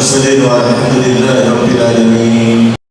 المرسلين والحمد لله رب العالمين.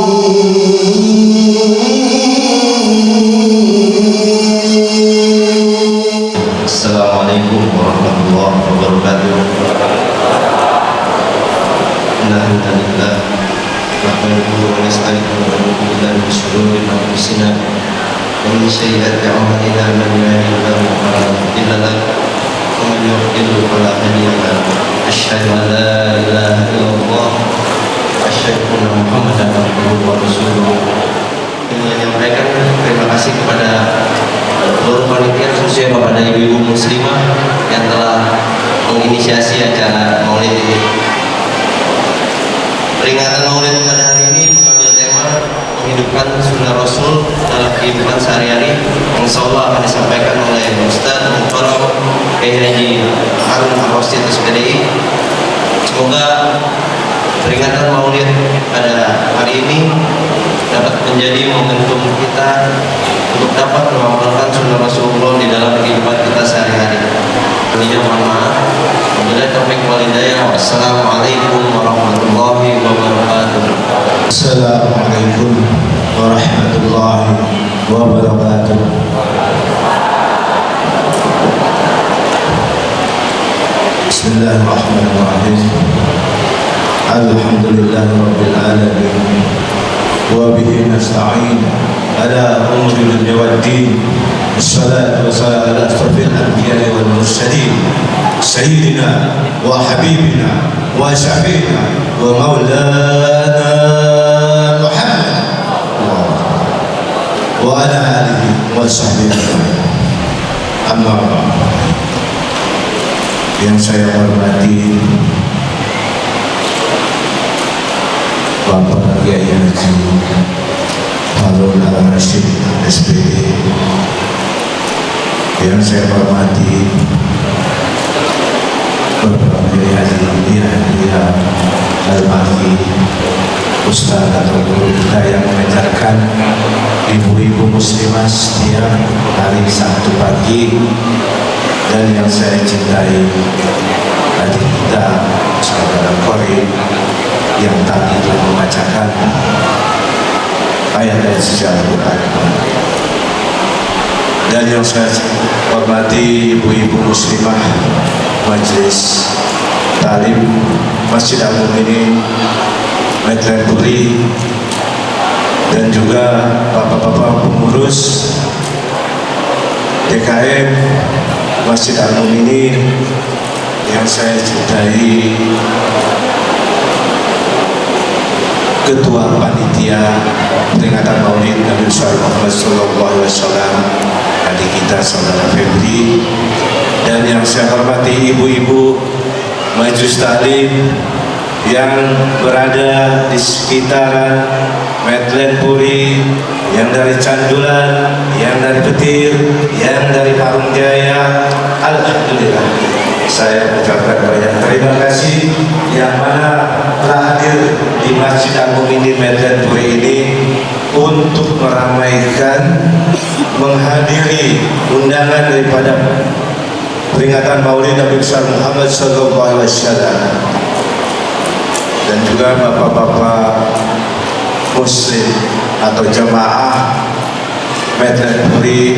Assalamualaikum warahmatullahi wabarakatuh. Alhamdulillah, nahmaduhu wa nasta'inuhu wa na'udzu billahi min shururi anfusina wa min sayyiati a'malina, man yahdihillahu fala mudilla lahu wa man yudlil fala hadiya lahu. Asyhadu an la ilaha illallah wa asyhadu anna Muhammadan abduhu wa rasuluh. Menyampaikan terima kasih kepada seluruh panitia, khususnya kepada ibu-ibu muslimah yang telah menginisiasi acara maulid ini. Peringatan maulid pada hari ini mengambil tema menghidupkan sunnah Rasul dalam kehidupan sehari-hari, yang insyaallah akan disampaikan oleh Ustaz Mukarram Kiai Haji Harun Ar-Rasyid SPDI. Semoga peringatan maulid pada hari ini dapat menjadi momentum kita untuk dapat mengamalkan sunnah Rasulullah di dalam kehidupan kita sehari-hari. Mohon maaf. Wabillahi taufiq wal hidayah. Wassalamualaikum warahmatullahi wabarakatuh. Assalamualaikum warahmatullahi wabarakatuh. Bismillahirrahmanirrahim. Alhamdulillahirabbil alamin. Wa bihi nasta'in ala umuri dunya waddin. Wassalatu wassalamu ala asyrafil anbiya'i wal mursalin sayyidina wa habibina wa syafi'ina wa maulana Muhammad wa ala alihi wa sahbihi. Amma ba'd. Yang saya hormati Bapak Kiai Haji Harun Ar-Rasyid SPD, yang saya hormati Bapak Kiai Haji Yahya Al-Mahdi, Ustaz atau guru kita yang mengajarkan ibu-ibu muslimah setiap hari Sabtu pagi, dan yang saya cintai adik kita saudara Qori yang tadi telah membacakan ayat-ayat suci Al-Quran, dan yang saya hormati ibu-ibu muslimah Majelis Talim Masjid Al-Mu'minin Metrepuri, dan juga bapak-bapak pengurus DKM Masjid Al-Mu'minin yang saya cintai, Ketua Panitia Peringatan Maulid Nabi Muhammad SAW, adik kita saudara Febri, dan yang saya hormati ibu-ibu Majelis Talim yang berada di sekitaran Medlen Puri, yang dari Candulan, yang dari Petir, yang dari Parung Jaya. Alhamdulillah, saya ucapkan banyak terima kasih yang mana telah hadir di Masjid Al-Mu'minin Medlen Puri ini untuk meramaikan, menghadiri undangan daripada peringatan Maulid Nabi Muhammad SAW, dan juga bapak-bapak muslim atau jemaah Medlen Puri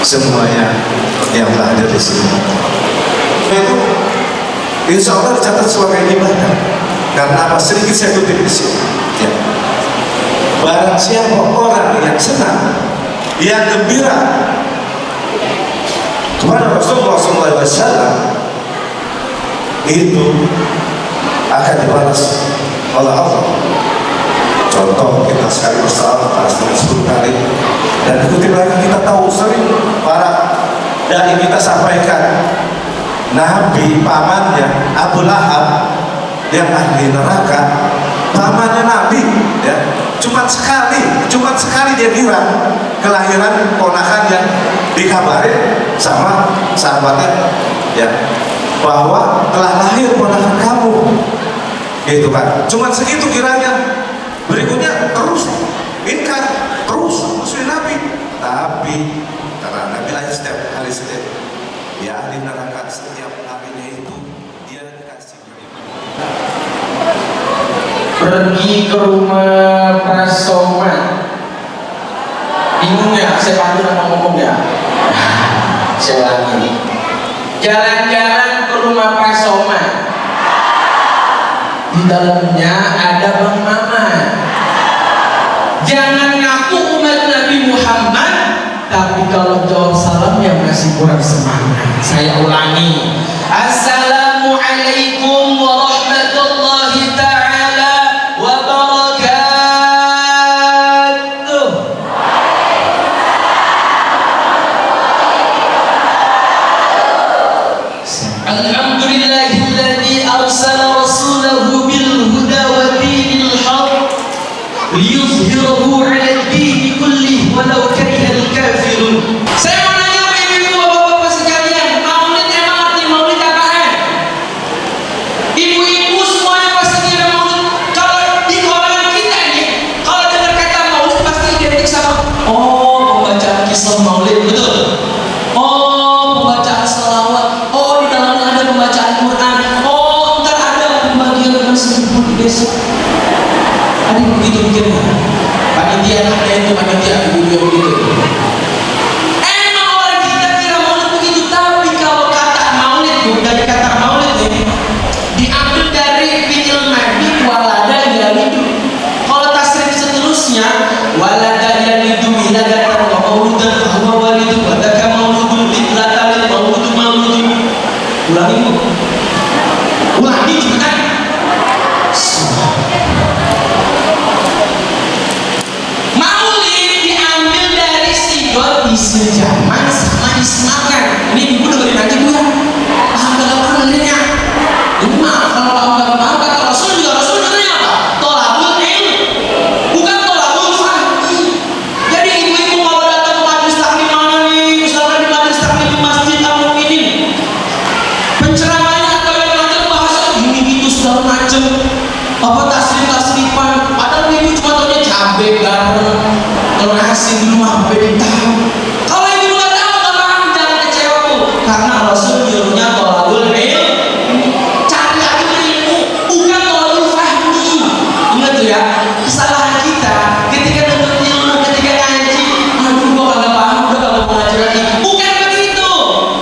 semuanya yang telah hadir di sini. Itu insya Allah dicatat sebagai ibadah. Karena apa? Sedikit saya kutip di sini. Ya. Barang siapa orang yang senang, yang gembira kepada Rasulullah SAW, itu akan dibalas oleh Allah. Contoh kita sekali bersalah pasti 10 kali, dan kutip lagi kita tahu sering para dai kita sampaikan Nabi pamannya Abu Lahab yang ahli neraka, pamannya Nabi ya, cuma sekali dia bilang kelahiran ponakan yang dikabarin sama sahabatnya ya, bahwa telah lahir ponakan kamu, gitu kan, cuma segitu kiranya. Berikutnya terus inkar, terus musuhin Nabi, tapi karena Nabi lahir setiap hari Senin, ya ahli neraka setiap harinya itu dia dikasih pergi ke rumah Pak Somad. Bingung ya, saya bantu nama ngomong ya. Saya ulangi. Jalan-jalan ke rumah Pak Somad. Di dalamnya ada Bang Mamat. Jangan ngaku umat Nabi Muhammad, tapi kalau jawab salamnya masih kurang semangat. Saya ulangi. Assalamualaikum warahmatullahi ta'ala wabarakatuh. Alhamdulillahilladzi arsala rasulahu bil huda wa dinil haqq liyuzhirahu 'ala ad-din kullih walau karihal kafirun. Saya mau nanya sama ibu-ibu, bapak-bapak sekalian, maulid emang arti maulid apaan? Ibu-ibu semuanya pasti kira maulid. Kalau di kalangan kita nih, kalau dengar kata maulid pasti identik sama pembacaan kisah maulid, betul? Pembacaan selawat. Di dalamnya ada pembacaan Quran. Ntar ada pembagian seribu di desa. Ada yang begitu mikirnya. Panitia ada itu panitia ibu-ibu yang begitu. Emang orang kita kira maulid begitu, tapi kalau kata maulid dari kata maulid ini diambil dari fi'il madhi walada yalidu. Kalau tasrif seterusnya walada yalidu wiladatan wa mauludan fahuwa walidu wa dzaka mauludun lidlatalil mauludu mauludun. Ulangi bu. Ulangi cepetan. Maulid diambil dari sigot isim zaman sama isim makan. Ini ibu dengerin aja bu ya. Paham gak paham dengernya? Ini maaf kalau paham gak paham kata Rasul juga Rasul dengernya apa? Tolabul ilm, bukan tolabul fahmi. Jadi ibu-ibu kalau datang ke majelis taklim mana nih, misalkan di majelis taklim di masjid Al-Mu'minin, penceramahnya atau yang macam bahasa ini gitu segala macam, apa tasrif-tasrifan, padahal ibu cuma taunya cabai garam, telur asin di rumah beda tahu. Kalau ibu nggak tahu nggak paham, jangan kecewa bu, karena Rasul nyuruhnya tolabul ilm, cari aja ilmu, bukan tolabul fahmi. Ingat tuh ya, kesalahan kita ketika nuntut ilmu, ketika ngaji, aduh gua kagak paham, udah kagak mau ngaji lagi. Bukan begitu.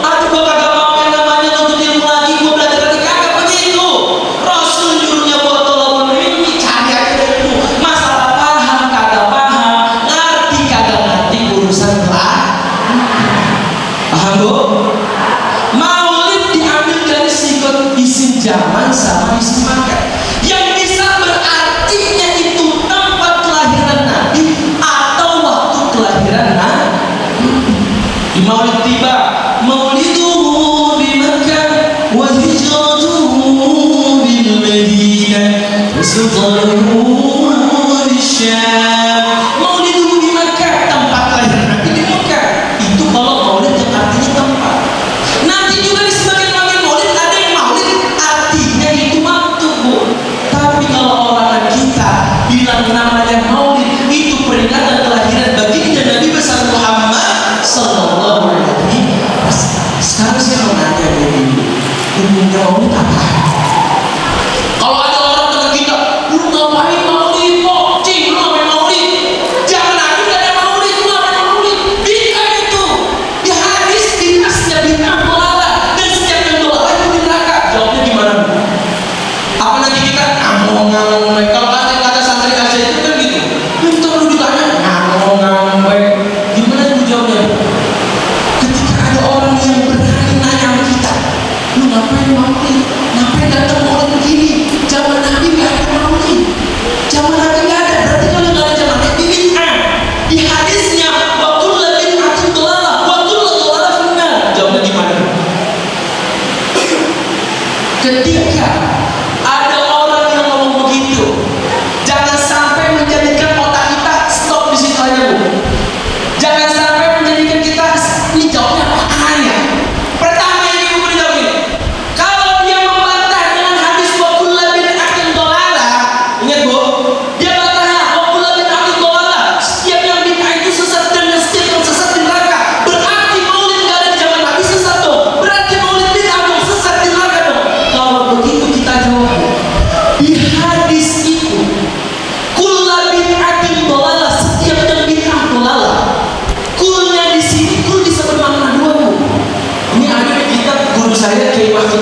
Aduh gua kagak mau yang namanya nuntut ilmu lagi, gua belajar lagi, kagak begitu. Rasul nyuruhnya buat tolabul ilm, cari aja ilmu. Masalah paham kagak paham, ngerti kagak ngerti, urusan lah. Paham bu? Maulid diambil dari sigot isim zaman sama isim makan, yang bisa berartinya itu tempat kelahiran Nabi atau waktu kelahiran Nabi. Di Maulid tiba mauliduhu bi Makkah wa hijratuhu bil Madinah wa sultanuhu di Syam. Mauliduhu bi Makkah, tempat kelahiran Nabi di Makkah. Itu kalau maulid yang artinya tempat. Nanti juga di sebagian maulid ada yang maulid artinya itu waktu bu. Tapi kalau orang kita bilang namanya maulid itu peringatan kelahiran baginda Nabi besar Muhammad sallallahu alaihi wasallam. Sekarang saya mau nanya ibu, ilmunya maulid apa? Kalau ada orang teman kita, lu ngapain maulid kok? Cing, lu ngapain maulid? Jangan Nabi gak ada maulid, lu ngapain maulid? Bid'ah itu. Di hadis, di nasnya bid'ah dolala, dan setiap yang dolala itu di neraka. Jawabnya gimana bu? Apalagi kita ngomong-ngomong, kalau kata santri aja itu kan gitu.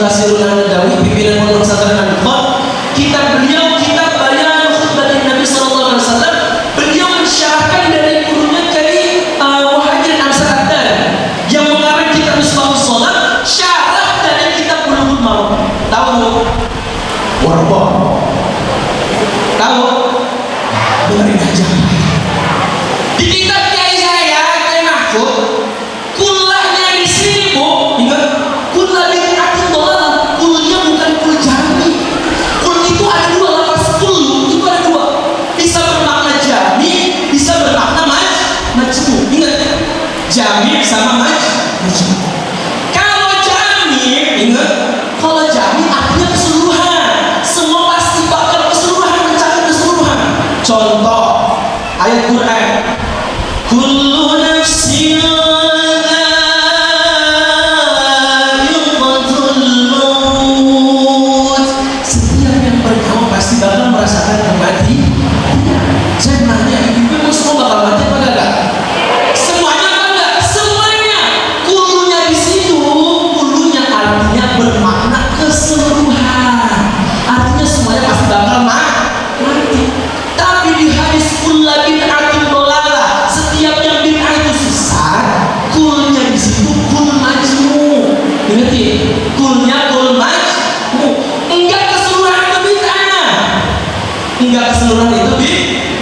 Basirun An-Nadawi, pimpinan Pondok Pesantren Al-Ikhwan, kitab Bayan Khutbah Nabi sallallahu alaihi wasallam, beliau mensyarahkan dari gurunya Kiai Muhajirin Ansar Ad-Dari yang mengarang kitab Misbahus Shalat, syarah dari kitab Bulughul Maram. Tahu? Warba. Tahu? Dengerin aja. Di kitab Kiai saya, Kiai Mahfud, kullahnya di sini, Bu. Ingat, kullah bid'atin dhalalah. Kulnya bukan kul jami. Kul itu ada dua, lafaz kul itu ada dua. Bisa bermakna jami, bisa bermakna majmu. Ingat, jami sama majmu. Kalau jami, ingat, kalau jami artinya keseluruhan. Semua pasti bakal keseluruhan, mencari keseluruhan. Contoh ayat Quran, kullu nafsin dha'iqatul maut. Setiap yang bernyawa pasti bakal merasakan kematian. Saya nanya, ibu semua bakal mati apa enggak? Semuanya apa enggak? Semuanya. Kulunya di situ, kulunya artinya bermakna keseluruhan. Artinya semuanya pasti bakal mati. Tapi di hadis kullu bid'atin dhalalah, setiap yang bid'ah itu sesat, kulnya di situ kul majmu. Ingat ya, kulnya kul majmu. Enggak keseluruhan itu bid'ah. Enggak keseluruhan itu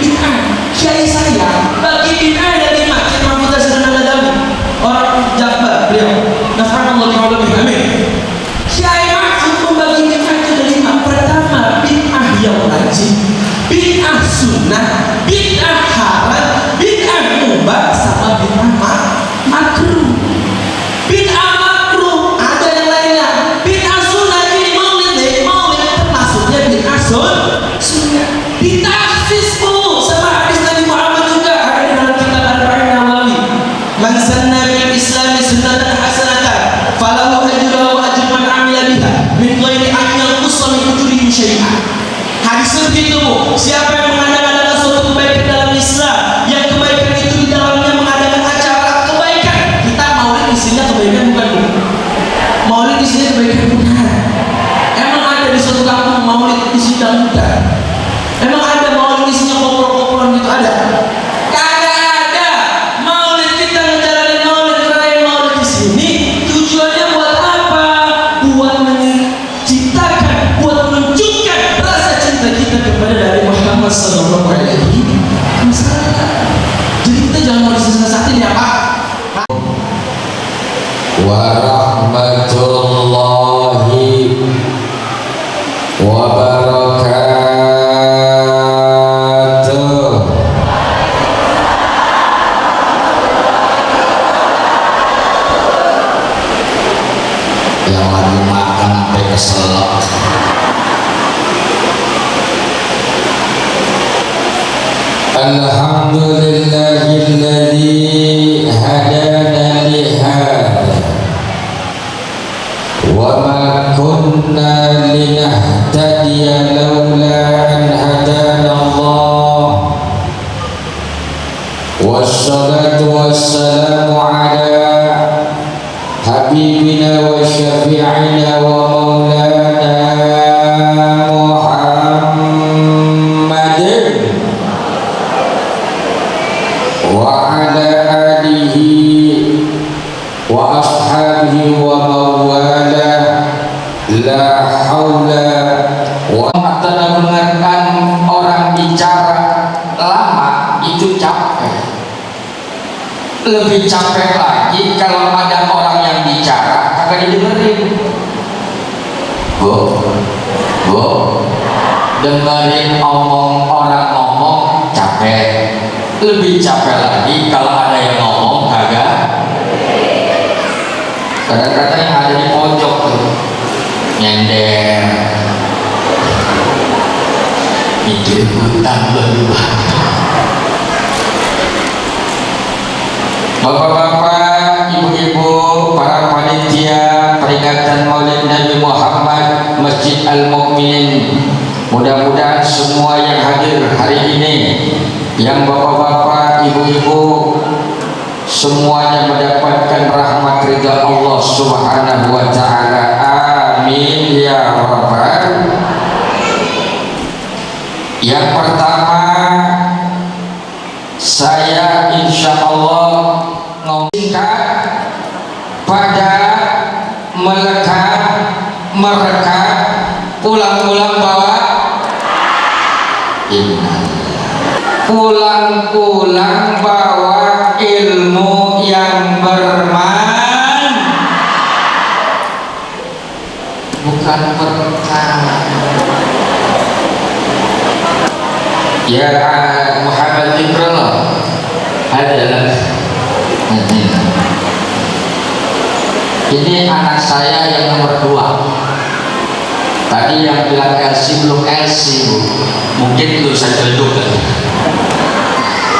bid'ah. Kiai saya bagi bid'ah ada 5. Kiai Mahfud Basirun An-Nadawi, orang Jabar, beliau nafa'anallahu bi'ala bihi, amin. Kiai Mahfud membagi bid'ah itu ada 5. Pertama, bid'ah yang wajib, bid'ah sunnah, bid'ah haram, bid'ah mubah, sama bid'ah makruh. Bid'ah makruh ada yang lainnya. Bid'ah sunnah ini maulid termasuknya bid'ah sunnah. Ditahsis Bu sama hadis Nabi Muhammad juga ada di dalam kitab Arba'in Nawawi. Man sanna fil Islami sunnatan hasanatan falahu ajruha wa ajru man 'amila biha min ghairi an yanqussa min ujurihi syai'an. Hadisnya begitu Bu. Siapa yang mengadakan suatu kebaikan dalam Islam, yang kebaikan itu di dalamnya mengadakan acara kebaikan. Kita maulid isinya kebaikan bukan Bu? Maulid isinya kebaikan bukan? Emang ada di suatu kampung maulid isinya bukan? Emang ada maulid isinya koplo-koploan gitu ada? Kagak ada. Maulid kita ngejalanin maulid, ngerayain maulid di sini tujuannya buat apa? Buat menciptakan, buat menunjukkan rasa cinta kita kepada Nabi Muhammad sallallahu alaihi wasallam. Jadi kita jangan mau disesat-sesatin ya Pak. Warahmatullahi wabarakatuh. Yang lagi makan sampai keselak. Alhamdulillahilladzi hadana li hadza wa ma kunna linahtadiya laula an hadana Allah. Wassalatu wassalamu ala habibina wa syafi'ina wa maulana Muhammadin wa ala alihi wa ashabihi wa mawala la haula wa ta'ala. Mendengarkan orang bicara lama itu capek. Lebih capek lagi kalau ada orang yang bicara kagak didengerin. Bu, dengerin orang ngomong capek. Lebih capek lagi kalau ada yang ngomong kagak. Kadang-kadang yang ada di pojok tuh nyender, mikir hutang berdua. Bapak-bapak, ibu-ibu, para panitia peringatan Maulid Nabi Muhammad Masjid Al-Mu'minin, mudah-mudahan semua yang hadir hari ini, yang bapak-bapak, ibu-ibu, semuanya mendapatkan rahmat ridha Allah Subhanahu wa ta'ala. Amin ya rabbal. Yang pertama, saya insya Allah ngomongkan pada melekat, merekat, pulang-pulang bawa pulang-pulang bawa ilmu yang bermanfaat, bukan berkah. Ya Muhammad Ibrahim adalah ini anak saya yang nomor 2. Tadi yang bilang LC belum LC, mungkin lulusan gedung.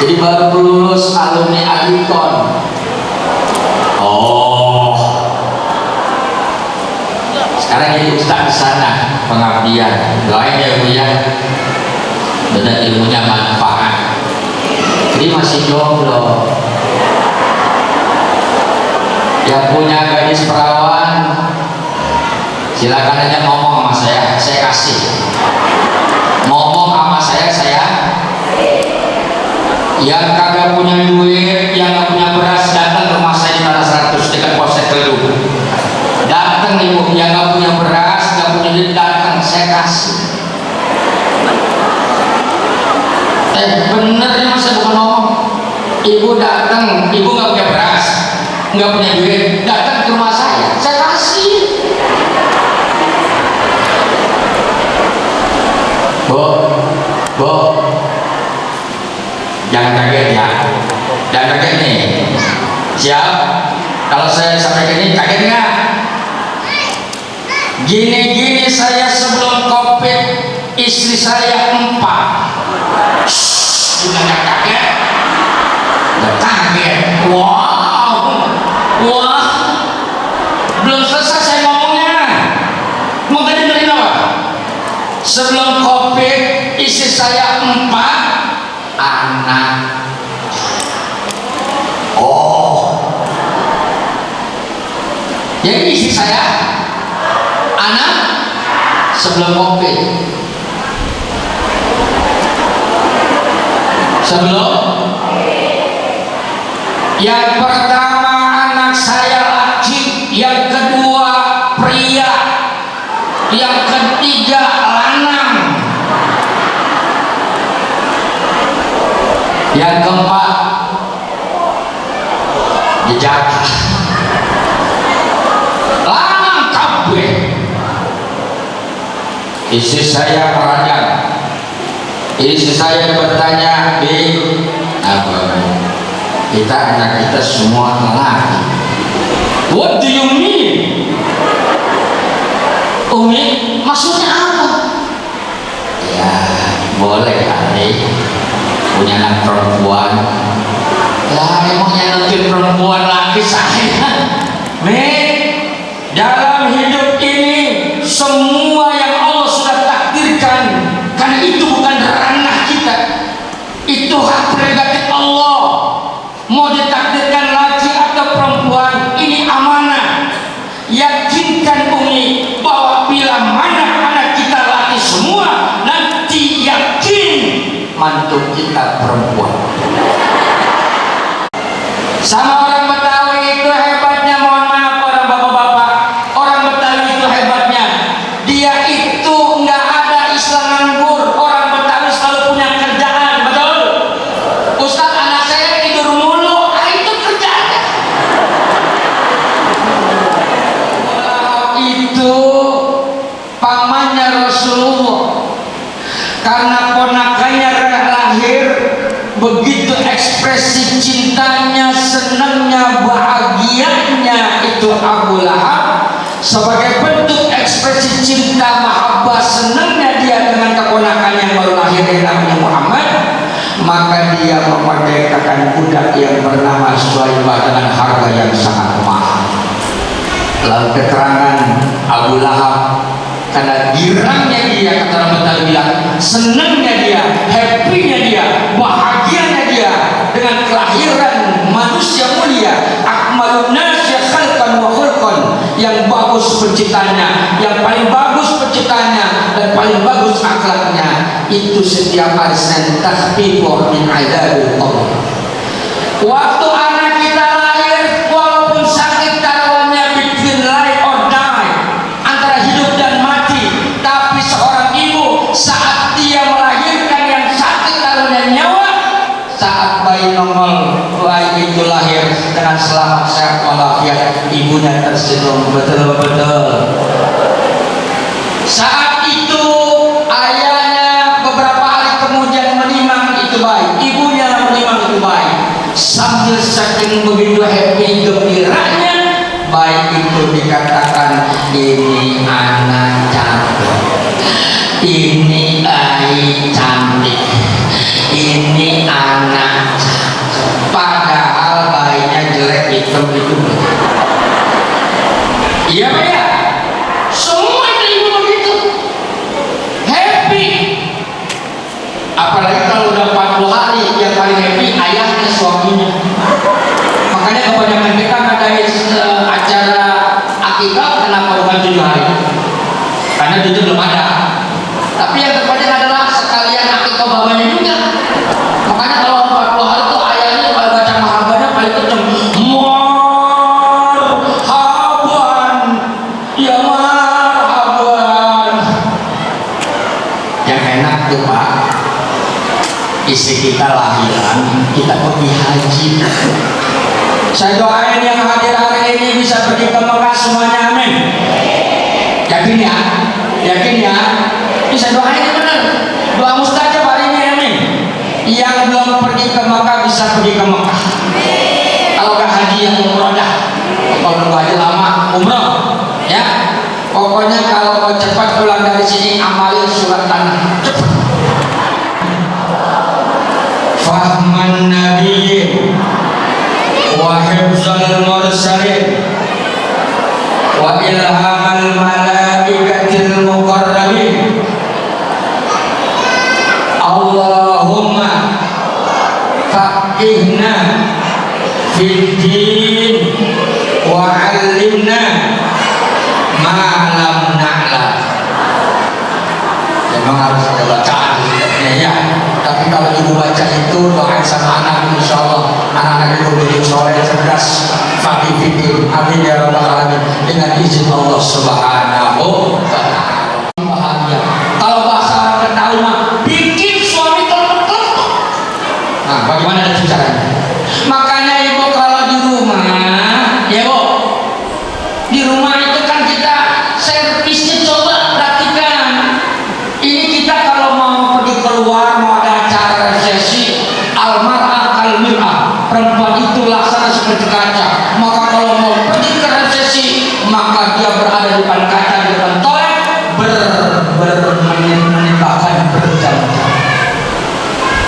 Jadi baru lulus alumni Alikon. Oh, sekarang jadi ustaz di sana, pengabdian. Doain ya Bu ya, benar ilmunya manfaat. Jadi masih jomblo. Yang punya gadis perawan, silakan aja ngomong sama saya kasih. Ngomong sama saya. Yang kagak punya duit, yang gak punya beras, datang ke rumah saya di Tanah 100 dekat Polsek Kedung. Datang ibu, yang gak punya beras, gak punya duit, datang, saya kasih. Bener ya mas, saya bukan ngomong. Ibu datang, ibu gak punya beras, gak punya duit, datang ke rumah saya kasih. Bu, jangan kaget ya, jangan kaget nih. Siap? Kalau saya sampaikan ini kaget nggak? Gini saya sebelum COVID istri saya 4. Gimana kaget? Udah kaget. Wow, belum selesai saya ngomongnya. Mau tadi dengerin apa? Sebelum COVID istri saya 4 anak. Oh, jadi istri saya anak sebelum COVID. Sebelum yang pertama anak saya laki, yang kedua pria, yang ketiga lanang, yang keempat dijaga lanang kabeh. Istri saya meradak. Istri saya bertanya, apa? Kita anak kita semua lelaki. What do you mean? Umi, maksudnya apa? Ya, boleh kali punya anak perempuan. Ya, emangnya nanti perempuan lagi saya. Dalam hidup ini semua yang Allah sudah takdirkan, karena itu bukan ranah kita, itu hak prerogatif Allah. Mau ditakdirkan laki atau perempuan, ini amanah. Yakinkan Umi bahwa bila mana anak kita laki semua, nanti yakin mantu kita perempuan. Sama orang Betawi itu hebatnya, mohon maaf orang bapak-bapak, orang Betawi itu hebatnya, dia itu nggak ada istilah nganggur. Orang Betawi selalu punya kerjaan, betul? Ustaz, anak saya tidur mulu, itu kerjaannya. Itu pamannya Rasulullah, karena ponakannya lahir, begitu ekspresi cintanya, senangnya, bahagianya itu Abu Lahab. Sebagai bentuk ekspresi cinta, mahabbah, senangnya dia dengan keponakan yang baru lahir yang namanya Muhammad, maka dia memerdekakan budak yang bernama Suhaibah dengan harga yang sangat mahal. Lalu keterangan Abu Lahab, karena girangnya dia, kata orang Betawi bilang, senangnya dia, happy-nya dia, bahagianya dia dengan kelahiran manusia mulia, akmalun nasi khalqan wa khulqan, yang bagus penciptanya, yang paling bagus penciptanya dan paling bagus akhlaknya. Itu setiap hari Senin tahfifu min adabil Allah. Waktu anak kita lahir, walaupun sakit taruhannya between life or die, antara hidup dan mati, tapi seorang ibu saat dia melahirkan yang sakit taruhannya nyawa, saat bayi nongol, bayi itu lahir dengan selamat sehat walafiat, ibunya tersenyum betul-betul. Saat itu ayahnya beberapa hari kemudian menimang itu bayi, ibunya menimang itu bayi, sambil saking begitu happy gembiranya bayi itu dikatakan, ini anak cantik, ini ai cantik, ini anak cantik. Padahal bayinya jelek, hitam itu. Iya Pak ya? Semua itu ibu begitu happy. Apalagi kalau udah 40 hari, yang paling happy ayahnya, suaminya. Makanya kebanyakan kita ngadain acara akikah, kenapa bukan 7 hari? Karena 7 belum ada. Tapi yang terpenting adalah sekalian akikah bapaknya juga. Makanya kalau 40 hari itu ayahnya kalau baca mahabanya paling kenceng, marhaban, ya marhaban. Yang enak tuh Pak, istri kita lahiran, kita pergi haji. Saya doain yang hadir hari ini bisa pergi ke Mekah semuanya, amin. Yakin ya? Yakin ya? Ini saya doain benar. Doa mustajab hari ini, amin. Yang belum pergi ke Mekah bisa pergi ke Mekah. Kalau nggak haji yang umroh dah. Kalau nunggu haji lama umroh, ya. Pokoknya kalau mau cepat pulang dari sini amalin surat tanah. Cepat. Fahman nabiyyin wa hifzal mursalin wa ilhamal malaikatil muqarrabin. Allahumma faqihna fid din wa 'allimna ma lam na'lam. Memang harus ada bacaan ya. Tapi kalau ibu baca itu doain sama anak, insya Allah anak-anak itu menjadi soleh, cerdas, faqih fikih. Amin ya rabbal alamin. Dengan izin Allah Subhanahu wa ta'ala. Bahagia. Kalau bahasa orang Betawi mah bikin suami terpetuk. Nah, bagaimana caranya? Makanya ibu kalau di rumah, ya bu, di rumah itu kan kita servisnya coba perhatikan. Ini kita kalau mau pergi keluar, mau ada acara resepsi, almar'ah kalmir'ah, perempuan itu laksana seperti kaca. Maka kalau mau pergi ke resepsi, maka dia berada di depan kaca, di depan toilet, menembakkan berjam-jam.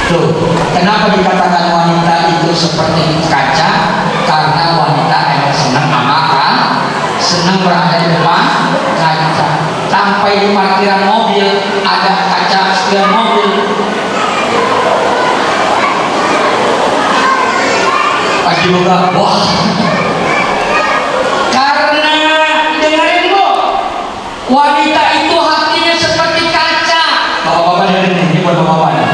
Tuh, kenapa dikatakan wanita itu seperti kaca? Karena wanita emang senang amakan, senang berada di depan kaca. Sampai di parkiran mobil ada kaca spion mobil. Pas dibuka, wah. Karena dengerin bu, wanita itu hatinya seperti kaca. Bapak-bapak dengerin ini buat bapak-bapak.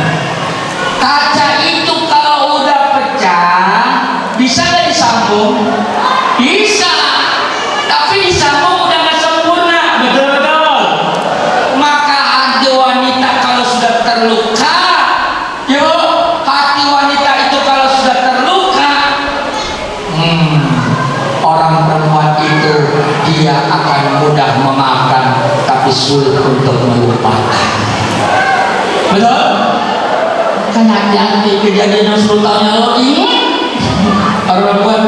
Kaca itu kalau udah pecah, bisa nggak disambung? Bisa, tapi disambung udah nggak sempurna, betul-betul. Maka hati wanita kalau sudah terluka, yuk, hati wanita itu kalau sudah terluka, orang perempuan itu dia akan mudah memaafkan, tapi sulit untuk melupakan. Betul? Kan hati-hati kejadian yang 10 tahun yang lalu ingat perempuan.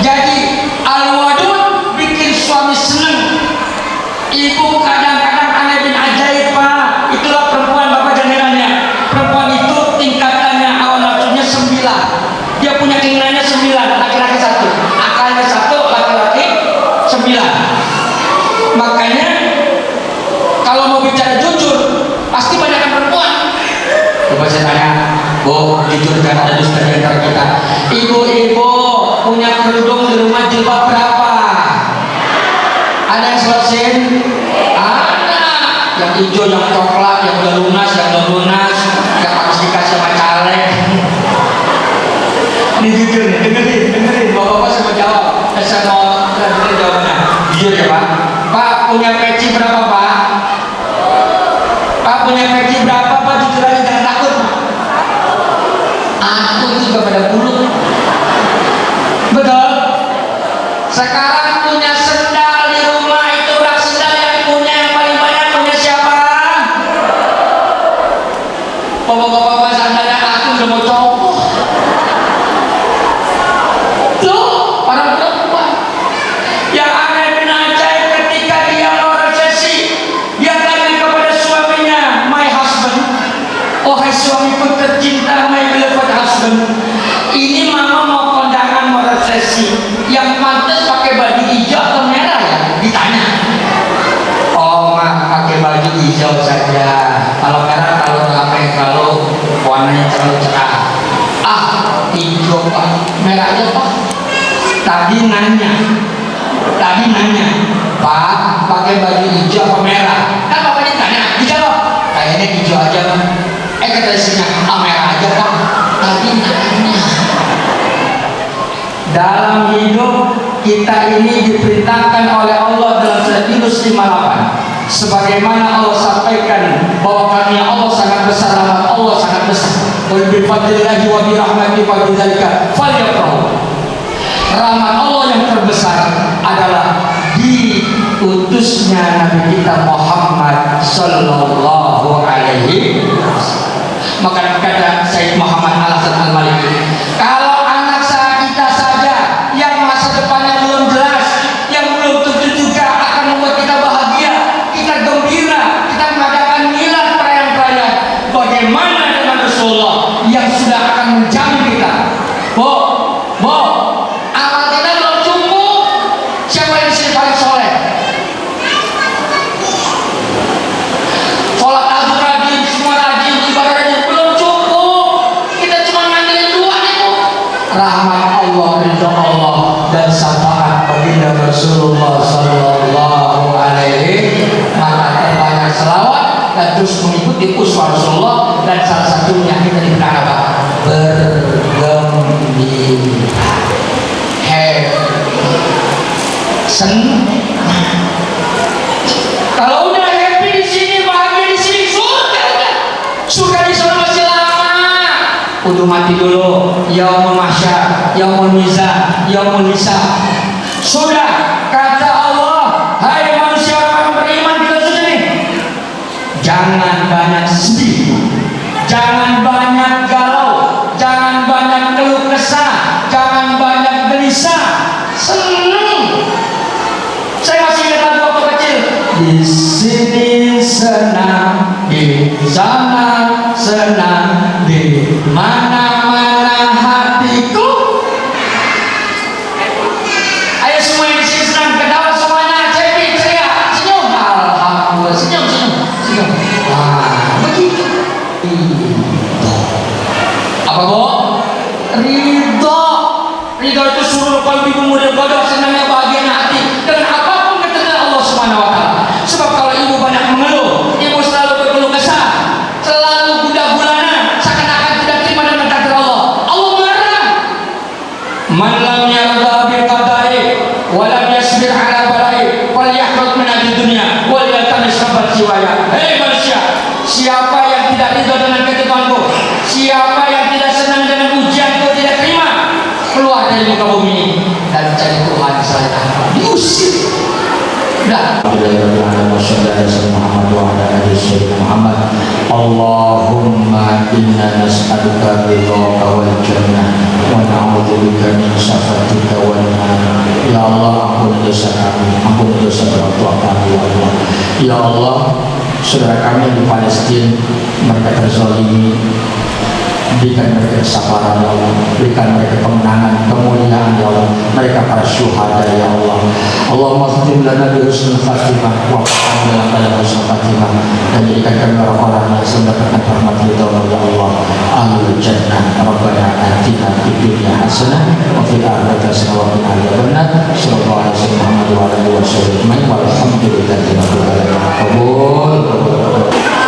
Jadi al-wadud bikin suami senang. Ibu kadang-kadang aneh bin ajaib Pak. Itulah perempuan bapak jangannya. Perempuan itu tingkatannya awal nafsunya 9. Dia punya keinginannya 9, laki-laki 1, akalnya 1, laki-laki 9. Makanya kalau mau bicara jujur pasti banyak perempuan. Coba saya tanya, bu, jujur kan ada dusta di antara kita. Ibu-ibu punya kerudung di rumah jilbab berapa? yang selesin? Ada. Yang hijau, yang coklat, yang udah lunas, yang belum lunas, yang harus dikasih sama caleg. Ini jujur nih, dengerin. Bapak-bapak sama jawab. Saya mau dengerin jawabannya. Jujur ya Pak. Pak punya peci berapa Pak? Pak punya peci berapa Pak? Jujur aja, jangan takut. Aku juga pada bulu. Betul. Sekarang punya sendal di rumah itu, rak sendal yang punya yang paling banyak punya siapa? Bapak-bapak sandalnya aku udah mau copot. Tuh, orang perempuan yang aneh bin ajaib ketika dia mau resesi, dia tanya kepada suaminya, my husband, wahai suamiku tercinta, my beloved husband, ini mama mau kondangan mau resesi, yang pantas pakai baju hijau atau merah ya? Ditanya. Oh mak, pakai baju hijau saja, kalau merah kalau warnanya terlalu cerah. Ah, hijau Pak, merah aja Pak. Tadi nanya, Pak pakai baju hijau apa merah? Kan bapaknya tanya, hijau, kayaknya hijau aja Pak. Kata istrinya, merah aja Pak. Tadi nanya. Dalam hidup kita ini diperintahkan oleh Allah dalam surat Yunus 58. Sebagaimana Allah sampaikan bahwa karunia Allah sangat besar, rahmat Allah sangat besar. Wa bi fadlillahi wa bi rahmatihi fa bidzalika falyafrahu. Rahmat Allah yang terbesar adalah diutusnya Nabi kita Muhammad sallallahu alaihi wasallam. Maka kata Sayyid Muhammad Al-Hasan Al-Maliki, kalau anak kita saja yang masa depannya belum jelas, yang belum tentu juga akan membuat kita bahagia, kita gembira, kita mengadakan milad perayaan-perayaan, bagaimana dengan Rasulullah yang sudah akan menjamin kita? Amal kita belum cukup. Siapa yang disini paling soleh? Sholat tahajud rajin, semua rajin, ibadah rajin, belum cukup. Kita cuma ngambilin dua itu. Rahmat Allah, ridho Allah, dan syafaat baginda Rasulullah sallallahu alaihi. Maka terbanyak selawat dan terus mengikuti uswah Rasulullah, dan salah satunya kita dibilang apa? Bergembira. Kalau udah happy di sini, bahagia di sini, surga di sana masih lama. Udah mati dulu, yaumul mahsyar, yaumul mizan, yaumul hisab. Sudah kata Allah, hai manusia orang beriman, kita sudah nih. Jangan banyak sedih, jangan banyak galau, jangan banyak keluh kesah, jangan banyak gelisah. Senang. Saya masih ingat lagu waktu kecil. Di sini senang, di sana senang, di mana-mana hatiku. Ayo semua yang di sini senang, ketawa semuanya, happy, ceria, senyum. Alhamdulillah, senyum. Begitu. Apa Bu? Ridho itu suruh qalbimu dan qadar, senangnya bahagianya hati dengan apapun ketentuan Allah Subhanahu wa taala. Sebab kalau ibu banyak mengeluh, ibu selalu berkeluh kesah, selalu gundah gulana, seakan-akan tidak terima dengan takdir Allah. Allah marah. Man lam yarda bi qada'i wa lam yasbir ala bala'i falyahfaz min ad-dunya wal yaltamis rabbat siwaya. Hei manusia, siapa yang tidak ridho dengan ketentuanku, siapa yang tidak senang dengan ujianku, tidak terima, keluar dari muka bumi ini dan cari Tuhan selain aku. Diusir. Dah. Allahumma inna nas'aluka ridhaka wal jannah wa na'udzubika min sakhatika wan nar. Ya Allah, ampuni dosa kami, ampuni dosa orang tua kami, ya Allah. Ya Allah, saudara kami yang di Palestina, mereka terzalimi, berikan mereka kesabaran ya Allah, berikan mereka kemenangan, kemuliaan ya Allah, mereka para syuhada ya Allah. Allahumma khatim lana bi husnul khatimah wa qina pada husnul khatimah, dan jadikan kami orang-orang yang mendapatkan rahmat ridha ya Allah. Ahlul jannah, Rabbana atina fid dunya hasanah wa fil akhirati hasanah wa qina adzabannar. Sallallahu alaihi wasallam wa ala alihi wasallam. Walhamdulillahi rabbil alamin. Qabul.